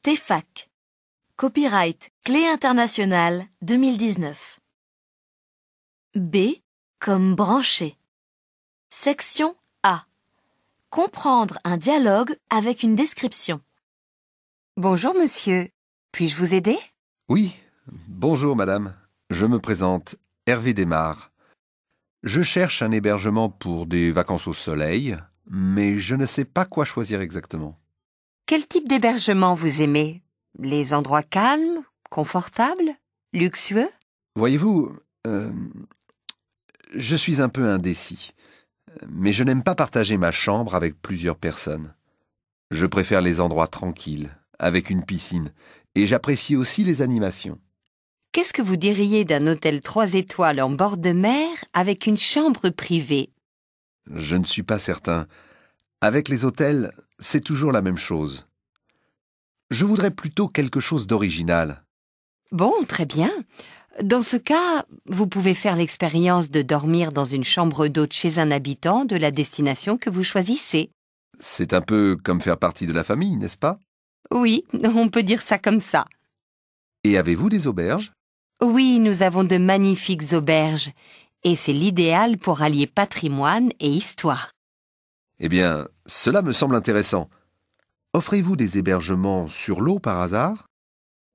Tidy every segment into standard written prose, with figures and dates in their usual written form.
TEFAC. Copyright Clé internationale 2019. B comme brancher. Section A. Comprendre un dialogue avec une description. Bonjour monsieur, puis-je vous aider? Oui, bonjour madame. Je me présente, Hervé Desmar. Je cherche un hébergement pour des vacances au soleil, mais je ne sais pas quoi choisir exactement. Quel type d'hébergement vous aimez? Les endroits calmes, confortables, luxueux? Voyez-vous, je suis un peu indécis, mais je n'aime pas partager ma chambre avec plusieurs personnes. Je préfère les endroits tranquilles, avec une piscine, et j'apprécie aussi les animations. Qu'est-ce que vous diriez d'un hôtel 3 étoiles en bord de mer avec une chambre privée? Je ne suis pas certain. Avec les hôtels, c'est toujours la même chose. Je voudrais plutôt quelque chose d'original. Bon, très bien. Dans ce cas, vous pouvez faire l'expérience de dormir dans une chambre d'hôte chez un habitant de la destination que vous choisissez. C'est un peu comme faire partie de la famille, n'est-ce pas? Oui, on peut dire ça comme ça. Et avez-vous des auberges? Oui, nous avons de magnifiques auberges, et c'est l'idéal pour allier patrimoine et histoire. Eh bien, cela me semble intéressant. Offrez-vous des hébergements sur l'eau par hasard?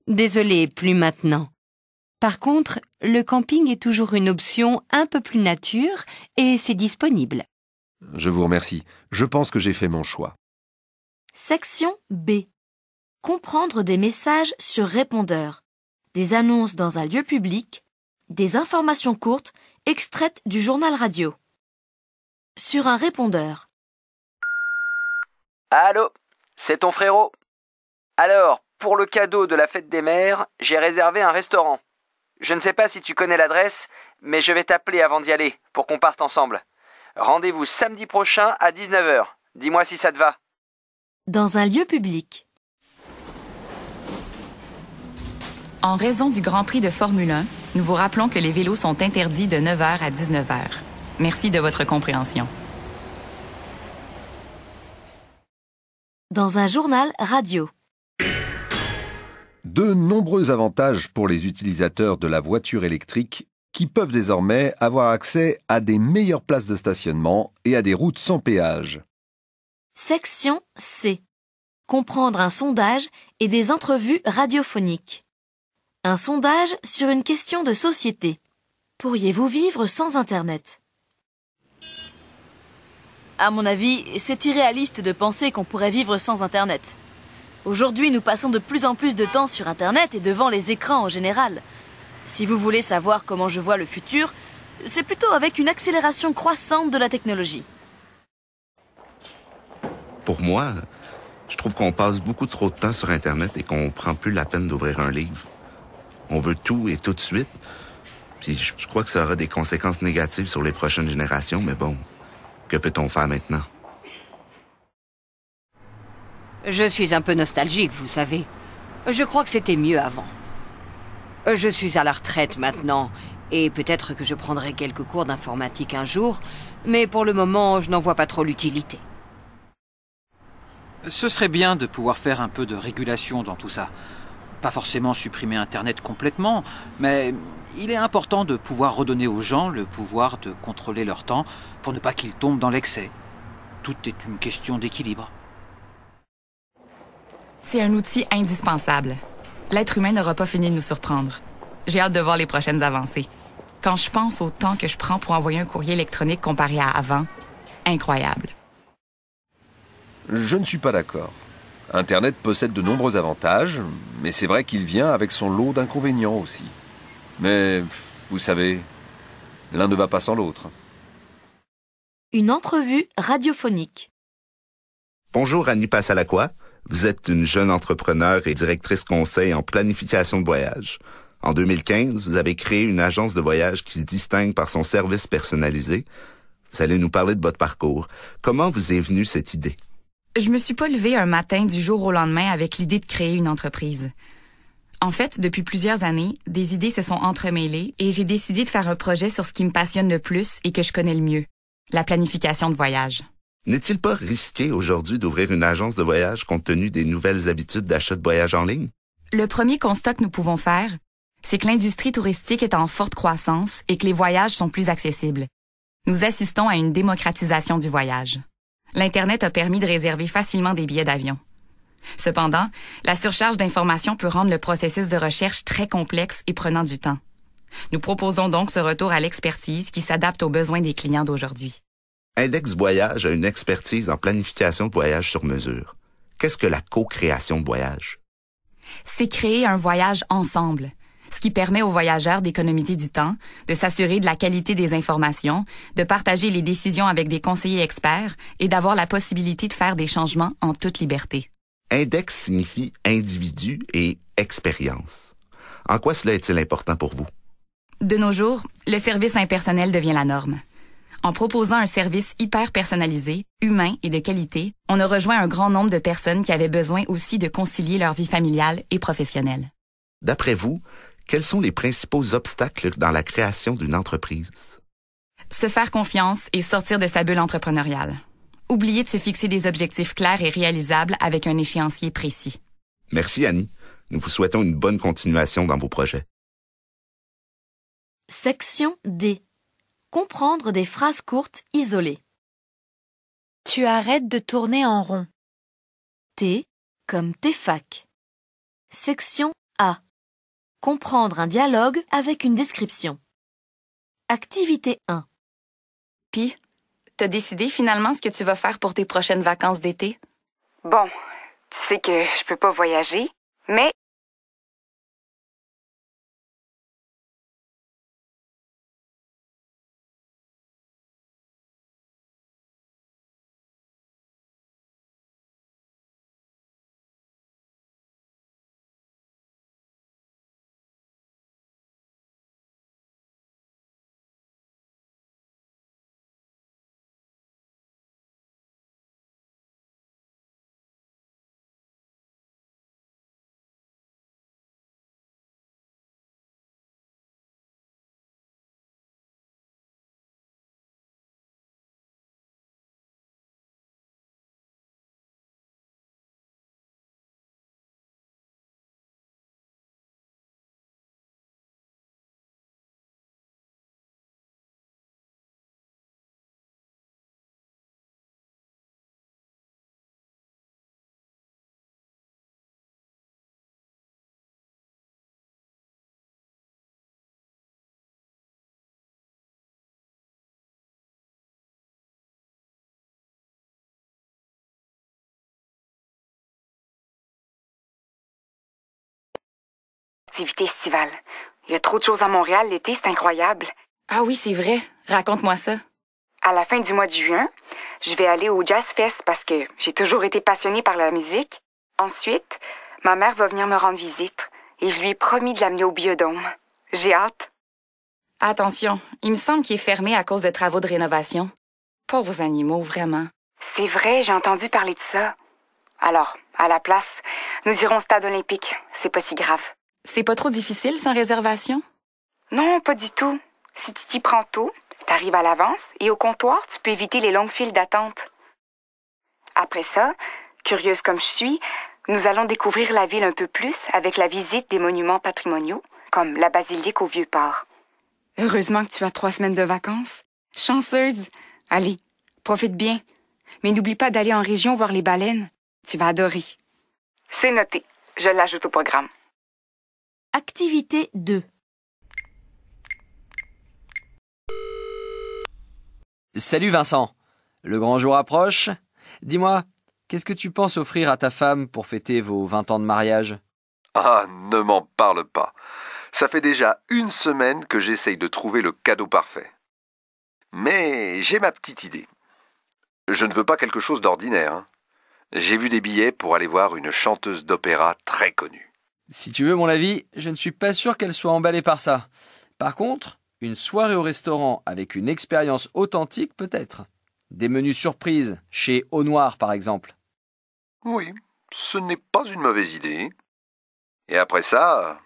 Désolée, plus maintenant. Par contre, le camping est toujours une option un peu plus nature et c'est disponible. Je vous remercie. Je pense que j'ai fait mon choix. Section B. Comprendre des messages sur répondeur, des annonces dans un lieu public, des informations courtes extraites du journal radio. Sur un répondeur. Allô, c'est ton frérot. Alors, pour le cadeau de la fête des mères, j'ai réservé un restaurant. Je ne sais pas si tu connais l'adresse, mais je vais t'appeler avant d'y aller, pour qu'on parte ensemble. Rendez-vous samedi prochain à 19h. Dis-moi si ça te va. Dans un lieu public. En raison du Grand Prix de Formule 1, nous vous rappelons que les vélos sont interdits de 9h à 19h. Merci de votre compréhension. Dans un journal radio. De nombreux avantages pour les utilisateurs de la voiture électrique qui peuvent désormais avoir accès à des meilleures places de stationnement et à des routes sans péage. Section C. Comprendre un sondage et des entrevues radiophoniques. Un sondage sur une question de société. Pourriez-vous vivre sans Internet? À mon avis, c'est irréaliste de penser qu'on pourrait vivre sans Internet. Aujourd'hui, nous passons de plus en plus de temps sur Internet et devant les écrans en général. Si vous voulez savoir comment je vois le futur, c'est plutôt avec une accélération croissante de la technologie. Pour moi, je trouve qu'on passe beaucoup trop de temps sur Internet et qu'on prend plus la peine d'ouvrir un livre. On veut tout et tout de suite. Puis je crois que ça aura des conséquences négatives sur les prochaines générations, mais bon, que peut-on faire maintenant? Je suis un peu nostalgique, vous savez. Je crois que c'était mieux avant. Je suis à la retraite maintenant, et peut-être que je prendrai quelques cours d'informatique un jour, mais pour le moment, je n'en vois pas trop l'utilité. Ce serait bien de pouvoir faire un peu de régulation dans tout ça. Pas forcément supprimer Internet complètement, mais il est important de pouvoir redonner aux gens le pouvoir de contrôler leur temps pour ne pas qu'ils tombent dans l'excès. Tout est une question d'équilibre. C'est un outil indispensable. L'être humain n'aura pas fini de nous surprendre. J'ai hâte de voir les prochaines avancées. Quand je pense au temps que je prends pour envoyer un courrier électronique comparé à avant, incroyable. Je ne suis pas d'accord. Internet possède de nombreux avantages, mais c'est vrai qu'il vient avec son lot d'inconvénients aussi. Mais, vous savez, l'un ne va pas sans l'autre. Une entrevue radiophonique. Bonjour Annie Passalacqua. Vous êtes une jeune entrepreneure et directrice conseil en planification de voyage. En 2015, vous avez créé une agence de voyage qui se distingue par son service personnalisé. Vous allez nous parler de votre parcours. Comment vous est venue cette idée? Je me suis pas levée un matin du jour au lendemain avec l'idée de créer une entreprise. En fait, depuis plusieurs années, des idées se sont entremêlées et j'ai décidé de faire un projet sur ce qui me passionne le plus et que je connais le mieux, la planification de voyage. N'est-il pas risqué aujourd'hui d'ouvrir une agence de voyage compte tenu des nouvelles habitudes d'achat de voyage en ligne? Le premier constat que nous pouvons faire, c'est que l'industrie touristique est en forte croissance et que les voyages sont plus accessibles. Nous assistons à une démocratisation du voyage. L'Internet a permis de réserver facilement des billets d'avion. Cependant, la surcharge d'informations peut rendre le processus de recherche très complexe et prenant du temps. Nous proposons donc ce retour à l'expertise qui s'adapte aux besoins des clients d'aujourd'hui. Index Voyage a une expertise en planification de voyage sur mesure. Qu'est-ce que la co-création de voyage? C'est créer un voyage ensemble, ce qui permet aux voyageurs d'économiser du temps, de s'assurer de la qualité des informations, de partager les décisions avec des conseillers experts et d'avoir la possibilité de faire des changements en toute liberté. Index signifie individu et expérience. En quoi cela est-il important pour vous? De nos jours, le service impersonnel devient la norme. En proposant un service hyper personnalisé, humain et de qualité, on a rejoint un grand nombre de personnes qui avaient besoin aussi de concilier leur vie familiale et professionnelle. D'après vous, quels sont les principaux obstacles dans la création d'une entreprise? Se faire confiance et sortir de sa bulle entrepreneuriale. Oubliez de se fixer des objectifs clairs et réalisables avec un échéancier précis. Merci Annie. Nous vous souhaitons une bonne continuation dans vos projets. Section D. Comprendre des phrases courtes isolées. Tu arrêtes de tourner en rond. T comme TEFAC. Section A. Comprendre un dialogue avec une description. Activité 1. Puis, t'as décidé finalement ce que tu vas faire pour tes prochaines vacances d'été? Bon, tu sais que je peux pas voyager, mais activité estivale. Il y a trop de choses à Montréal l'été, c'est incroyable. Ah oui, c'est vrai. Raconte-moi ça. À la fin du mois de juin, je vais aller au Jazz Fest parce que j'ai toujours été passionnée par la musique. Ensuite, ma mère va venir me rendre visite et je lui ai promis de l'amener au Biodôme. J'ai hâte. Attention, il me semble qu'il est fermé à cause de travaux de rénovation. Pauvres animaux, vraiment. C'est vrai, j'ai entendu parler de ça. Alors, à la place, nous irons au stade olympique. C'est pas si grave. C'est pas trop difficile sans réservation? Non, pas du tout. Si tu t'y prends tôt, t'arrives à l'avance et au comptoir, tu peux éviter les longues files d'attente. Après ça, curieuse comme je suis, nous allons découvrir la ville un peu plus avec la visite des monuments patrimoniaux, comme la basilique au Vieux-Port. Heureusement que tu as 3 semaines de vacances. Chanceuse! Allez, profite bien. Mais n'oublie pas d'aller en région voir les baleines. Tu vas adorer. C'est noté. Je l'ajoute au programme. Activité 2. Salut Vincent. Le grand jour approche. Dis-moi, qu'est-ce que tu penses offrir à ta femme pour fêter vos 20 ans de mariage? Ah, ne m'en parle pas. Ça fait déjà 1 semaine que j'essaye de trouver le cadeau parfait. Mais j'ai ma petite idée. Je ne veux pas quelque chose d'ordinaire, hein. J'ai vu des billets pour aller voir une chanteuse d'opéra très connue. Si tu veux mon avis, je ne suis pas sûr qu'elle soit emballée par ça. Par contre, une soirée au restaurant avec une expérience authentique peut-être. Des menus surprises, chez Au Noir par exemple. Oui, ce n'est pas une mauvaise idée. Et après ça,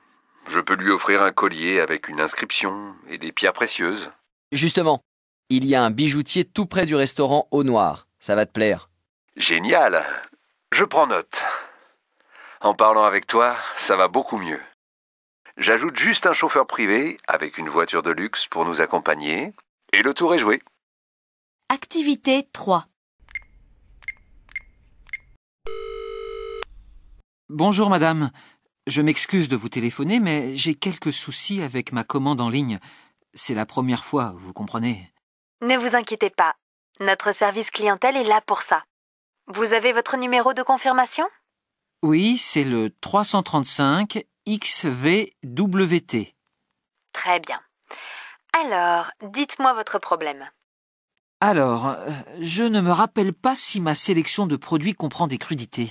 je peux lui offrir un collier avec une inscription et des pierres précieuses. Justement, il y a un bijoutier tout près du restaurant Au Noir. Ça va te plaire. Génial. Je prends note. En parlant avec toi, ça va beaucoup mieux. J'ajoute juste un chauffeur privé avec une voiture de luxe pour nous accompagner et le tour est joué. Activité 3. Bonjour madame. Je m'excuse de vous téléphoner, mais j'ai quelques soucis avec ma commande en ligne. C'est la première fois, vous comprenez. Ne vous inquiétez pas. Notre service clientèle est là pour ça. Vous avez votre numéro de confirmation? Oui, c'est le 335 XVWT. Très bien. Alors, dites-moi votre problème. Alors, je ne me rappelle pas si ma sélection de produits comprend des crudités.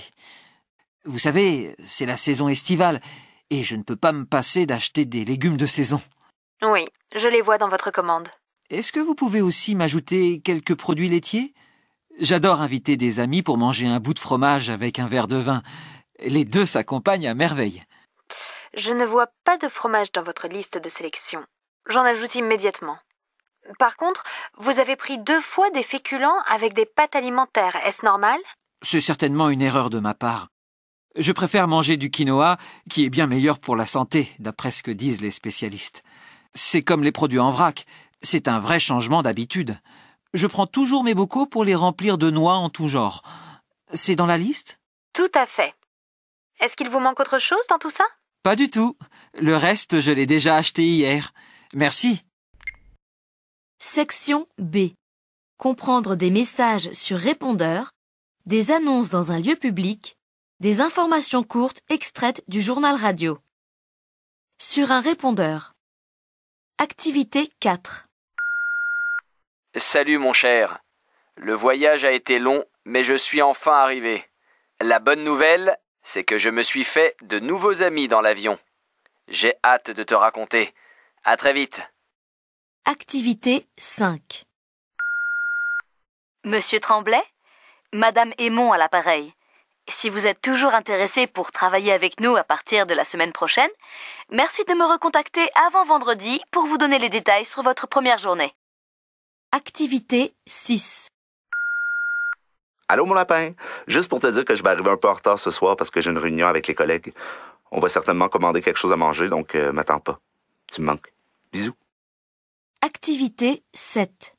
Vous savez, c'est la saison estivale, et je ne peux pas me passer d'acheter des légumes de saison. Oui, je les vois dans votre commande. Est-ce que vous pouvez aussi m'ajouter quelques produits laitiers? J'adore inviter des amis pour manger un bout de fromage avec un verre de vin. Les deux s'accompagnent à merveille. Je ne vois pas de fromage dans votre liste de sélection. J'en ajoute immédiatement. Par contre, vous avez pris 2 fois des féculents avec des pâtes alimentaires. Est-ce normal? C'est certainement une erreur de ma part. Je préfère manger du quinoa, qui est bien meilleur pour la santé, d'après ce que disent les spécialistes. C'est comme les produits en vrac. C'est un vrai changement d'habitude. Je prends toujours mes bocaux pour les remplir de noix en tout genre. C'est dans la liste? Tout à fait. Est-ce qu'il vous manque autre chose dans tout ça? Pas du tout. Le reste, je l'ai déjà acheté hier. Merci. Section B. Comprendre des messages sur répondeur, des annonces dans un lieu public, des informations courtes extraites du journal radio. Sur un répondeur. Activité 4. Salut mon cher. Le voyage a été long, mais je suis enfin arrivé. La bonne nouvelle, c'est que je me suis fait de nouveaux amis dans l'avion. J'ai hâte de te raconter. À très vite. Activité 5. Monsieur Tremblay, Madame Aymon à l'appareil. Si vous êtes toujours intéressé pour travailler avec nous à partir de la semaine prochaine, merci de me recontacter avant vendredi pour vous donner les détails sur votre première journée. Activité 6. Allô, mon lapin? Juste pour te dire que je vais arriver un peu en retard ce soir parce que j'ai une réunion avec les collègues. On va certainement commander quelque chose à manger, donc m'attends pas. Tu me manques. Bisous. Activité 7.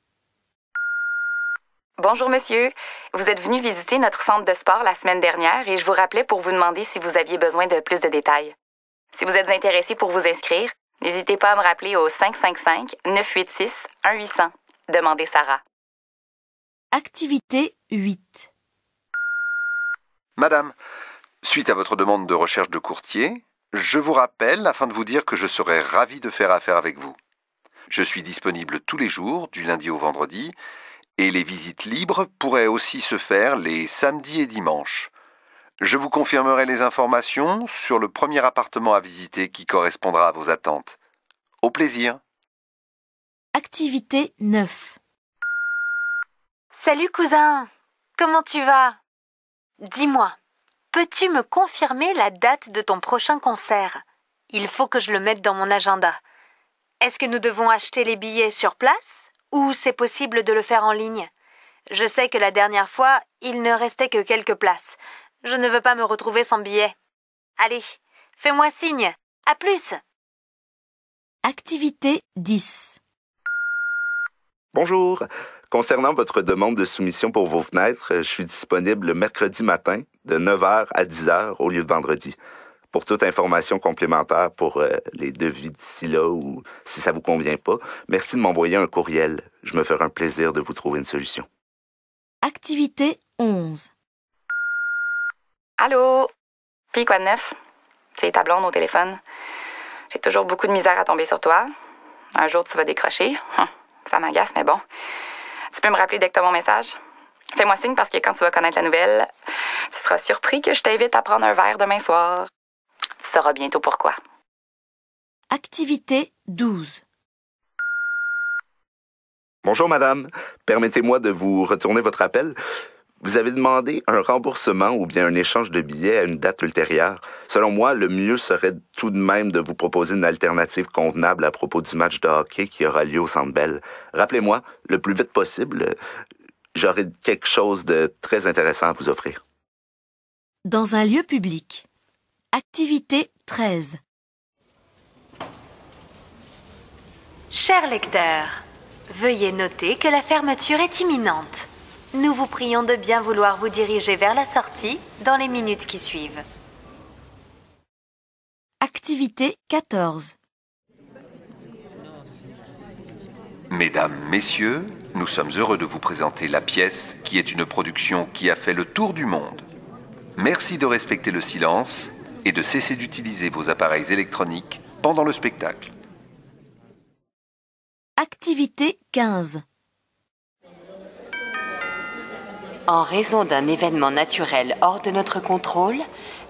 Bonjour monsieur, vous êtes venu visiter notre centre de sport la semaine dernière et je vous rappelais pour vous demander si vous aviez besoin de plus de détails. Si vous êtes intéressé pour vous inscrire, n'hésitez pas à me rappeler au 555-986-1800. Demandez Sarah. Activité 8. Madame, suite à votre demande de recherche de courtier, je vous rappelle afin de vous dire que je serais ravi de faire affaire avec vous. Je suis disponible tous les jours, du lundi au vendredi, et les visites libres pourraient aussi se faire les samedis et dimanches. Je vous confirmerai les informations sur le premier appartement à visiter qui correspondra à vos attentes. Au plaisir. Activité 9. Salut cousin, comment tu vas? Dis-moi, peux-tu me confirmer la date de ton prochain concert? Il faut que je le mette dans mon agenda. Est-ce que nous devons acheter les billets sur place ou c'est possible de le faire en ligne? Je sais que la dernière fois, il ne restait que quelques places. Je ne veux pas me retrouver sans billet. Allez, fais-moi signe. À plus. Activité 10. Bonjour. Concernant votre demande de soumission pour vos fenêtres, je suis disponible le mercredi matin de 9h à 10h au lieu de vendredi. Pour toute information complémentaire pour les devis d'ici là ou si ça vous convient pas, merci de m'envoyer un courriel. Je me ferai un plaisir de vous trouver une solution. Activité 11. Allô? Puis quoi de neuf? C'est ta blonde au téléphone. J'ai toujours beaucoup de misère à tomber sur toi. Un jour, tu vas décrocher. Ça m'agace, mais bon. Tu peux me rappeler dès que tu as mon message? Fais-moi signe parce que quand tu vas connaître la nouvelle, tu seras surpris que je t'invite à prendre un verre demain soir. Tu sauras bientôt pourquoi. Activité 12. Bonjour madame, permettez-moi de vous retourner votre appel. Vous avez demandé un remboursement ou bien un échange de billets à une date ultérieure. Selon moi, le mieux serait tout de même de vous proposer une alternative convenable à propos du match de hockey qui aura lieu au Centre Bell. Rappelez-moi, le plus vite possible. J'aurai quelque chose de très intéressant à vous offrir. Dans un lieu public. Activité 13. Cher lecteur, veuillez noter que la fermeture est imminente. Nous vous prions de bien vouloir vous diriger vers la sortie dans les minutes qui suivent. Activité 14. Mesdames, Messieurs, nous sommes heureux de vous présenter La Pièce, qui est une production qui a fait le tour du monde. Merci de respecter le silence et de cesser d'utiliser vos appareils électroniques pendant le spectacle. Activité 15. En raison d'un événement naturel hors de notre contrôle,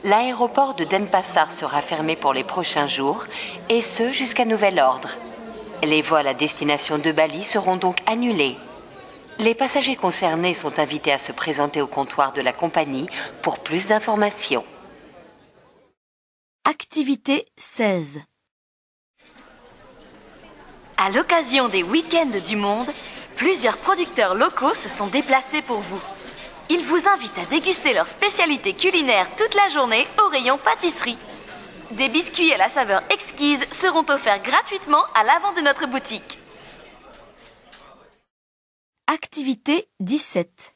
l'aéroport de Denpasar sera fermé pour les prochains jours, et ce jusqu'à nouvel ordre. Les vols à destination de Bali seront donc annulés. Les passagers concernés sont invités à se présenter au comptoir de la compagnie pour plus d'informations. Activité 16. À l'occasion des week-ends du monde, plusieurs producteurs locaux se sont déplacés pour vous. Ils vous invitent à déguster leurs spécialités culinaires toute la journée au rayon pâtisserie. Des biscuits à la saveur exquise seront offerts gratuitement à l'avant de notre boutique. Activité 17.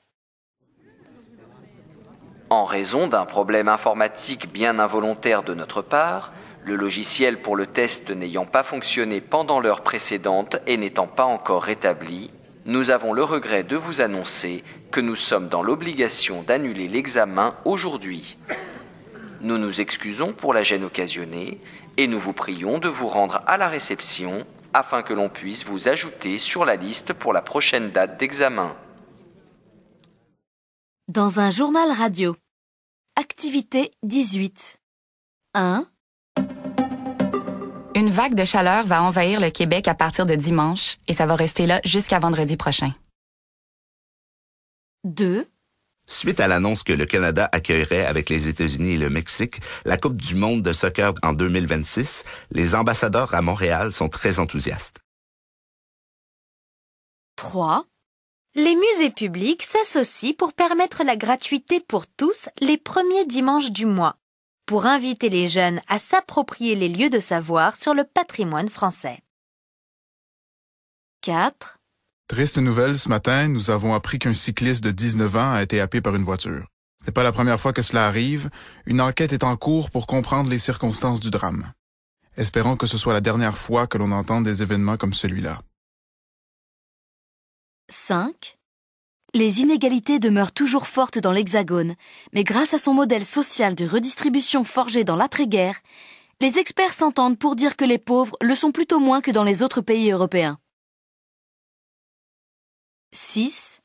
En raison d'un problème informatique bien involontaire de notre part, le logiciel pour le test n'ayant pas fonctionné pendant l'heure précédente et n'étant pas encore rétabli, nous avons le regret de vous annoncer que nous sommes dans l'obligation d'annuler l'examen aujourd'hui. Nous nous excusons pour la gêne occasionnée et nous vous prions de vous rendre à la réception afin que l'on puisse vous ajouter sur la liste pour la prochaine date d'examen. Dans un journal radio. Activité 18. 1. Une vague de chaleur va envahir le Québec à partir de dimanche et ça va rester là jusqu'à vendredi prochain. 2. Suite à l'annonce que le Canada accueillerait avec les États-Unis et le Mexique la Coupe du monde de soccer en 2026, les ambassadeurs à Montréal sont très enthousiastes. 3. Les musées publics s'associent pour permettre la gratuité pour tous les premiers dimanches du mois, pour inviter les jeunes à s'approprier les lieux de savoir sur le patrimoine français. 4. Triste nouvelle, ce matin, nous avons appris qu'un cycliste de 19 ans a été happé par une voiture. Ce n'est pas la première fois que cela arrive. Une enquête est en cours pour comprendre les circonstances du drame. Espérons que ce soit la dernière fois que l'on entende des événements comme celui-là. 5. Les inégalités demeurent toujours fortes dans l'Hexagone, mais grâce à son modèle social de redistribution forgé dans l'après-guerre, les experts s'entendent pour dire que les pauvres le sont plutôt moins que dans les autres pays européens. 6.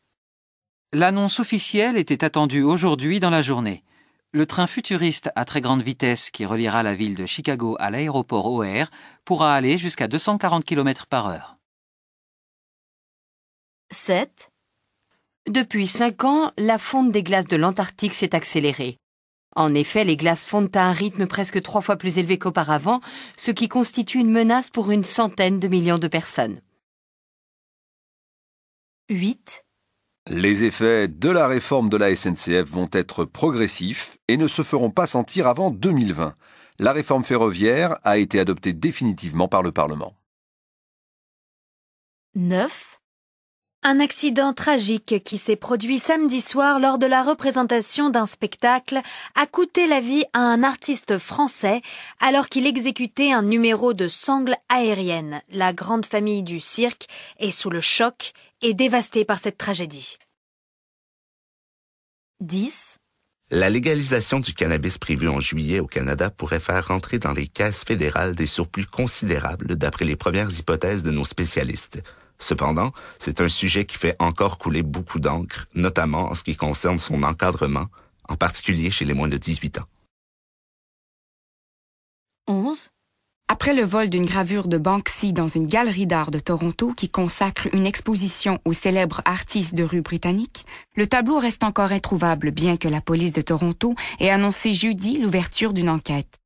L'annonce officielle était attendue aujourd'hui dans la journée. Le train futuriste à très grande vitesse qui reliera la ville de Chicago à l'aéroport O'Hare pourra aller jusqu'à 240 km/h. 7. Depuis 5 ans, la fonte des glaces de l'Antarctique s'est accélérée. En effet, les glaces fondent à un rythme presque 3 fois plus élevé qu'auparavant, ce qui constitue une menace pour une centaine de millions de personnes. 8. Les effets de la réforme de la SNCF vont être progressifs et ne se feront pas sentir avant 2020. La réforme ferroviaire a été adoptée définitivement par le Parlement. 9. Un accident tragique qui s'est produit samedi soir lors de la représentation d'un spectacle a coûté la vie à un artiste français alors qu'il exécutait un numéro de sangle aérienne. La grande famille du cirque est sous le choc et dévastée par cette tragédie. 10. La légalisation du cannabis prévue en juillet au Canada pourrait faire rentrer dans les caisses fédérales des surplus considérables d'après les premières hypothèses de nos spécialistes. Cependant, c'est un sujet qui fait encore couler beaucoup d'encre, notamment en ce qui concerne son encadrement, en particulier chez les moins de 18 ans. 11. Après le vol d'une gravure de Banksy dans une galerie d'art de Toronto qui consacre une exposition aux célèbres artistes de rue britanniques, le tableau reste encore introuvable bien que la police de Toronto ait annoncé jeudi l'ouverture d'une enquête.